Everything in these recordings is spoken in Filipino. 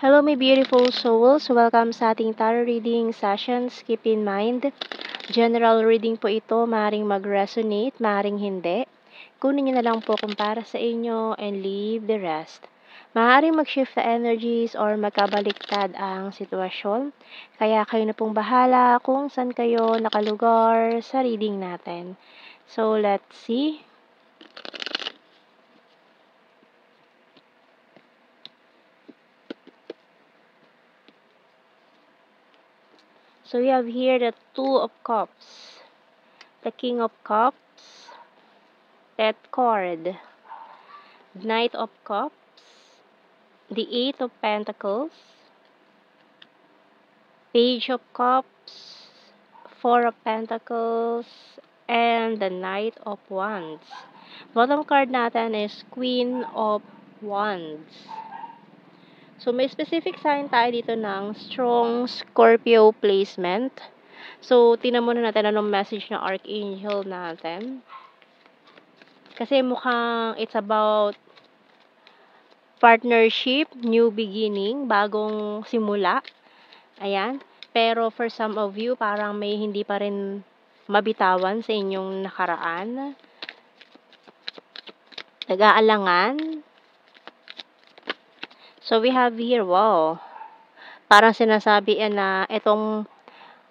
Hello, my beautiful souls. Welcome sa ating tarot reading sessions. Keep in mind, general reading po ito. Maaaring mag-resonate, maaaring hindi. Kunin niyo na lang po kung para sa inyo and leave the rest. Maaaring mag-shift the energies or magkabaliktad ang sitwasyon. Kaya kayo na pong bahala kung saan kayo nakalugar sa reading natin. So, let's see. So, we have here the Two of Cups, the King of Cups, Death card, Knight of Cups, the Eight of Pentacles, Page of Cups, Four of Pentacles, and the Knight of Wands. Bottom card natin is Queen of Wands. So, may specific sign tayo dito ng strong Scorpio placement. So, tingnan muna natin anong message ng Archangel natin. Kasi mukhang it's about partnership, new beginning, bagong simula. Ayan. Pero for some of you, parang may hindi pa rin mabitawan sa inyong nakaraan. Nag-aalangan. So, we have here, wow. Parang sinasabi na itong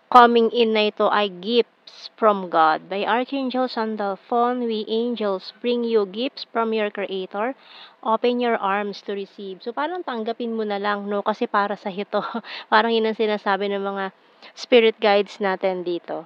coming in na ito ay gifts from God. By Archangel Sandalphon, we angels bring you gifts from your Creator. Open your arms to receive. So, parang tanggapin mo na lang, no? Kasi para sa ito. Parang yun ang sinasabi ng mga spirit guides natin dito.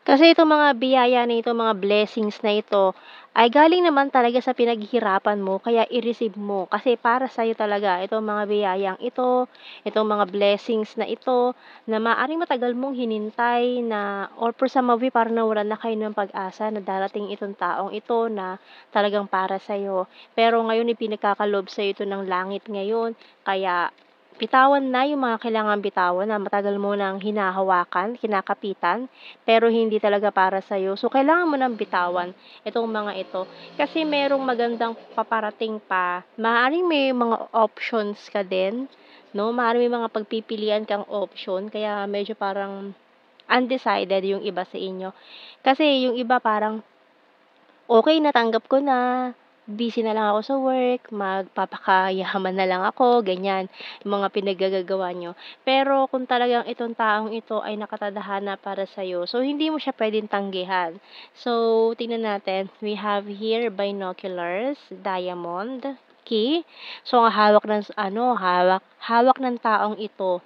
Kasi itong mga biyaya na ito, mga blessings na ito, ay galing naman talaga sa pinaghihirapan mo, kaya i-receive mo. Kasi para sa'yo talaga, itong mga biyayang ito, itong mga blessings na ito, na maaaring matagal mong hinintay na, or for some of you, parang nawalan na kayo ng pag-asa na darating itong taong ito na talagang para sa'yo. Pero ngayon, ipinagkakalob sa'yo ito ng langit ngayon, kaya bitawan na yung mga kailangan bitawan na matagal mo nang hinahawakan, kinakapitan, pero hindi talaga para sa'yo. So, kailangan mo nang bitawan itong mga ito. Kasi merong magandang paparating pa. Maaaring may mga options ka din, no? Maaaring may mga pagpipilian kang option, kaya medyo parang undecided yung iba sa inyo. Kasi yung iba parang, okay, natanggap ko na, busy na lang ako sa work, magpapakayaman na lang ako, ganyan, yung mga pinaggagawa nyo. Pero kung talagang itong taong ito ay nakatadhana para sa'yo, so hindi mo siya pwedeng tanggihan. So, tingnan natin, we have here binoculars, diamond, key. So, ang hawak ng taong ito,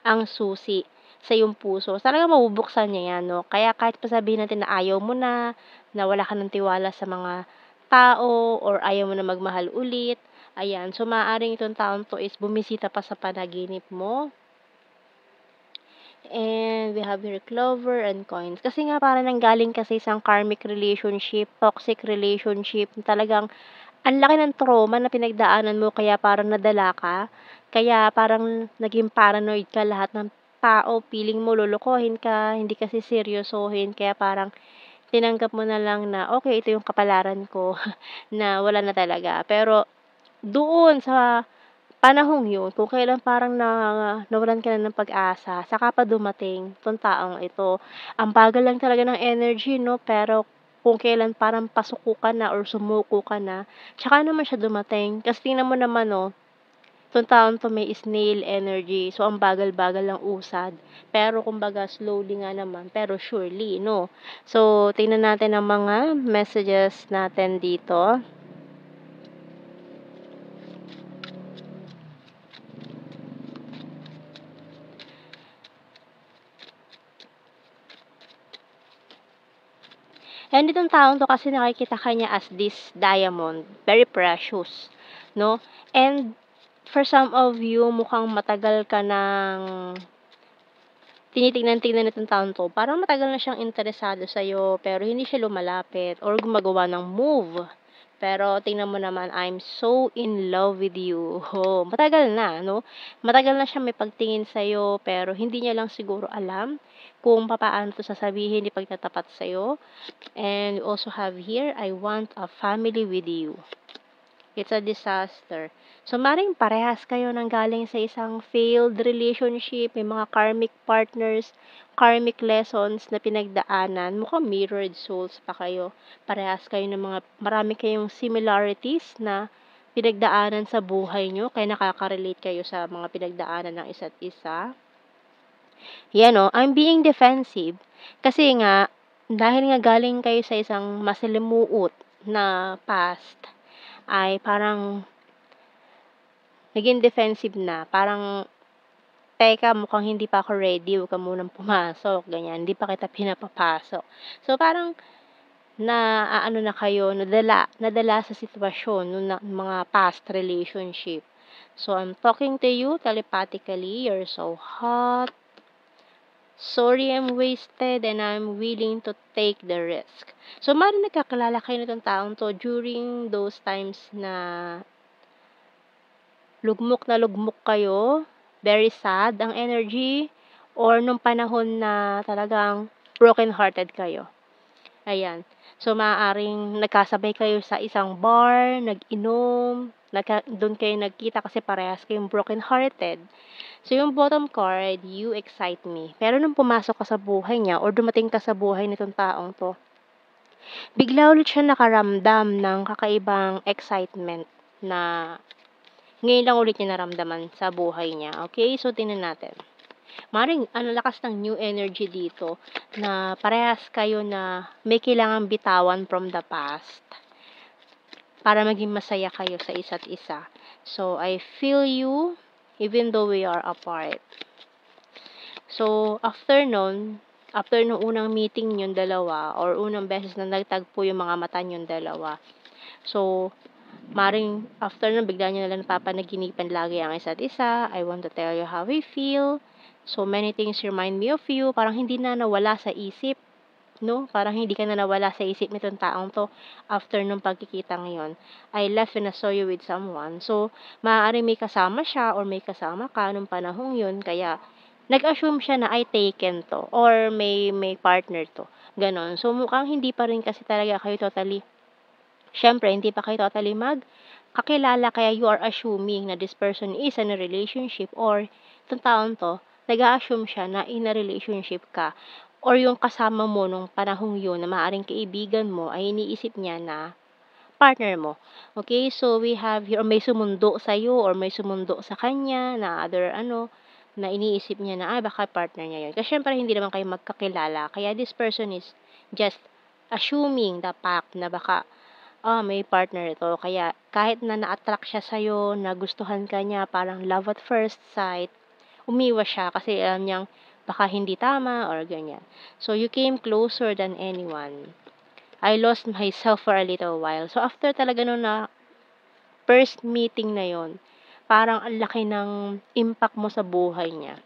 ang susi sa iyong puso. Talagang mabubuksan niya yan, no? Kaya kahit pa sabihin natin na ayaw mo na wala ka ng tiwala sa mga tao or ayaw mo na magmahal ulit, ayan. So, maaaring itong taon to is bumisita pa sa panaginip mo. And we have here clover and coins. Kasi nga parang nanggaling kasi isang karmic relationship, toxic relationship, talagang ang laki ng trauma na pinagdaanan mo kaya parang nadala ka. Kaya parang naging paranoid ka, lahat ng tao feeling mo lolokohin ka, hindi kasi seryosohin, kaya parang tinanggap mo na lang na, okay, ito yung kapalaran ko, na wala na talaga. Pero doon sa panahong yun, kung kailan parang nawalan ka na ng pag-asa, saka pa dumating 'tong taong ito. Ang bagal lang talaga ng energy, 'no, pero kung kailan parang pasuko ka na or sumuko ka na, tsaka naman siya dumating. Kasi tingnan mo naman, 'no, 'tong taong 'to may snail energy, so ang bagal-bagal ng usad. Pero kumbaga slowly nga naman, pero surely, 'no. So, tingnan natin ang mga messages natin dito. And itong taong 'to kasi nakikita ka niya as this diamond, very precious, 'no. And for some of you, mukhang matagal ka ng tinitingnan-tingnan nitong taong 'to. Parang matagal na siyang interesado sa'yo, pero hindi siya lumalapit or gumagawa ng move. Pero tingnan mo naman, I'm so in love with you. Oh, matagal na, 'no? Matagal na siyang may pagtingin sa'yo, pero hindi niya lang siguro alam kung papaano 'to sasabihin, ipagtatapat sa'yo. And we also have here, I want a family with you. It's a disaster. So, maring parehas kayo nang galing sa isang failed relationship, may mga karmic partners, karmic lessons na pinagdaanan. Mukhang mirrored souls pa kayo. Parehas kayo ng marami kayong similarities na pinagdaanan sa buhay nyo, kaya nakaka-relate kayo sa mga pinagdaanan ng isa't isa. Yan o, I'm being defensive. Kasi nga, dahil nga galing kayo sa isang masalimuot na past, ay parang naging defensive na. Parang, teka, mukhang hindi pa ako ready, huwag ka munang pumasok, ganyan. Hindi pa kita pinapapasok. So, parang, na kayo, nadala sa sitwasyon ng mga past relationship. So, I'm talking to you telepathically. You're so hot. Sorry I'm wasted and I'm willing to take the risk. So, maaaring nagkakilala kayo nitong taong to during those times na lugmok na lugmok kayo, very sad ang energy, or nung panahon na talagang broken-hearted kayo. Ayan. So, maaaring nagkasabay kayo sa isang bar, nag-inom, doon kayo nagkita kasi parehas kayong broken-hearted. So, yung bottom card, you excite me. Pero nung pumasok ka sa buhay niya or dumating ka sa buhay nitong taong to, bigla ulit siya nakaramdam ng kakaibang excitement na ngayon lang ulit niya naramdaman sa buhay niya. Okay? So, tingnan natin. Maring, lakas ng new energy dito na parehas kayo na may kailangang bitawan from the past para maging masaya kayo sa isa't isa. So, I feel you even though we are apart. So, after nung unang meeting yung dalawa or unang beses na nagtagpo yung mga mata yung dalawa, so, maring after nun bigla nyo nalang napapanaginipan lagi ang isa't isa. I want to tell you how I feel. So many things remind me of you. Parang hindi na nawala sa isip, no? Parang hindi ka na nawala sa isip nitong taong to after nung pagkikita ngayon. I left when I saw you with someone. So, maaaring may kasama siya or may kasama ka nung panahong yun. Kaya, nag-assume siya na ay taken to or may partner to. Ganon. So, mukhang hindi pa rin kasi talaga kayo totally. Syempre, hindi pa kayo totally kakilala, kaya you are assuming na this person is in a relationship or itong taon to, nag-a-assume siya na in a relationship ka or yung kasama mo nung panahong yun na maaaring kaibigan mo ay iniisip niya na partner mo. Okay? So, we have here, may sumundo sa'yo or may sumundo sa kanya na na iniisip niya na, baka partner niya yun. Kasi syempre, hindi naman kayo magkakilala. Kaya this person is just assuming the fact na baka may partner ito. Kaya kahit na na-attract siya sa'yo, nagustuhan ka niya, parang love at first sight, umiwas siya kasi alam niyang baka hindi tama or ganyan. So, you came closer than anyone. I lost myself for a little while. So, after talaga nung na first meeting na yon, parang ang laki ng impact mo sa buhay niya.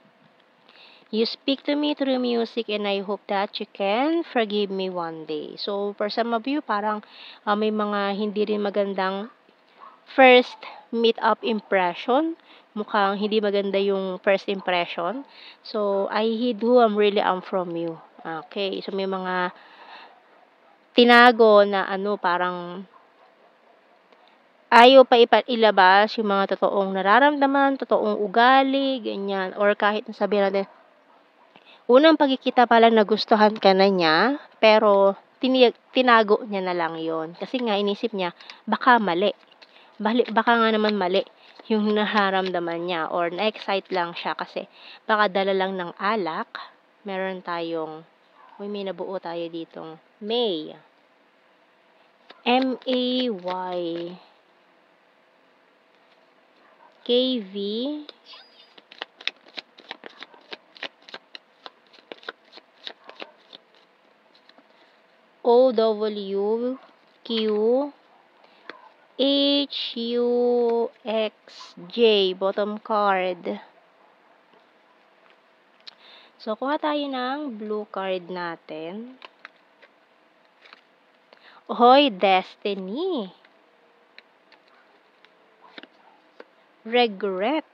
You speak to me through music and I hope that you can forgive me one day. So, for some of you, parang may mga hindi rin magandang first meet-up impression. Mukhang hindi maganda yung first impression. So, I hid who really am from you. Okay, so may mga tinago na parang ayaw pa ilabas yung mga totoong nararamdaman, totoong ugali, ganyan. Or kahit sabihin natin, unang pagkikita pa lang nagustuhan ka na niya, pero tinago niya na lang yon. Kasi nga inisip niya, baka mali. Baka nga naman mali yung nararamdaman niya or na-excite lang siya kasi baka dala lang ng alak. Meron tayong, may nabuo tayo ditong May. M-A-Y. K-V. O-W-Q H-U-X-J, bottom card. So, kuha tayo ng blue card natin. Hoy, destiny. Regret.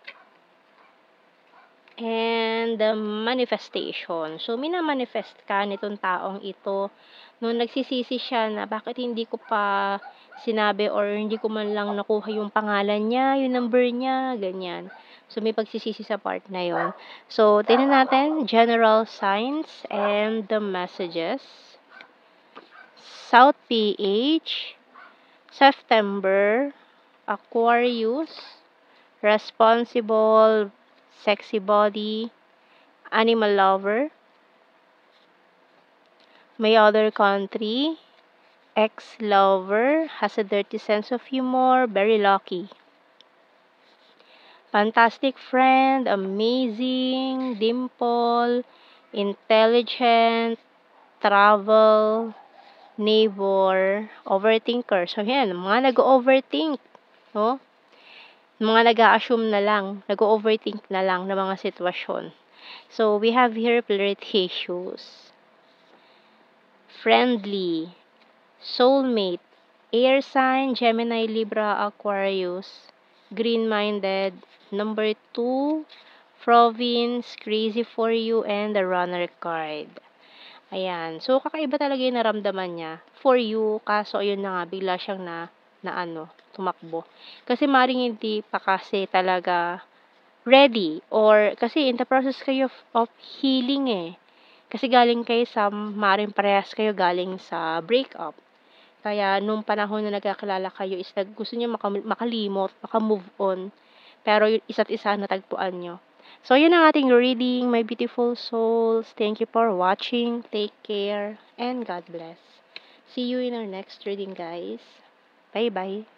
And manifestation. So, minamanifest ka nitong taong ito nung nagsisisi siya na bakit hindi ko pa sinabi or hindi ko man lang nakuha yung pangalan niya, yung number niya, ganyan. So, may pagsisisi sa part na yon. So, tingnan natin, general signs and the messages. South PH, September, Aquarius, responsible, sexy body, animal lover, my other country, ex-lover, has a dirty sense of humor, very lucky. Fantastic friend, amazing, dimple, intelligent, travel, neighbor, overthinker. So, yan, mga nag-overthink, no? Mga nag-a-assume na lang, nag-overthink na lang ng mga sitwasyon. So, we have here flirtatious, friendly, soulmate, air sign, Gemini, Libra, Aquarius, green-minded, number 2, province, crazy for you, and the runner card. Ayan. So, kakaiba talaga yung naramdaman niya for you, kaso ayun na nga, bigla siyang tumakbo. Kasi maring hindi pa kasi talaga ready or kasi in the process kayo of healing eh. Kasi galing kayo sa, maring parehas kayo galing sa breakup. Kaya nung panahon na nagkakilala kayo is gusto niyo makalimot, maka-move on. Pero yung isa't isa natagpuan niyo. So, yun ang ating reading, my beautiful souls. Thank you for watching. Take care and God bless. See you in our next reading, guys. Bye-bye.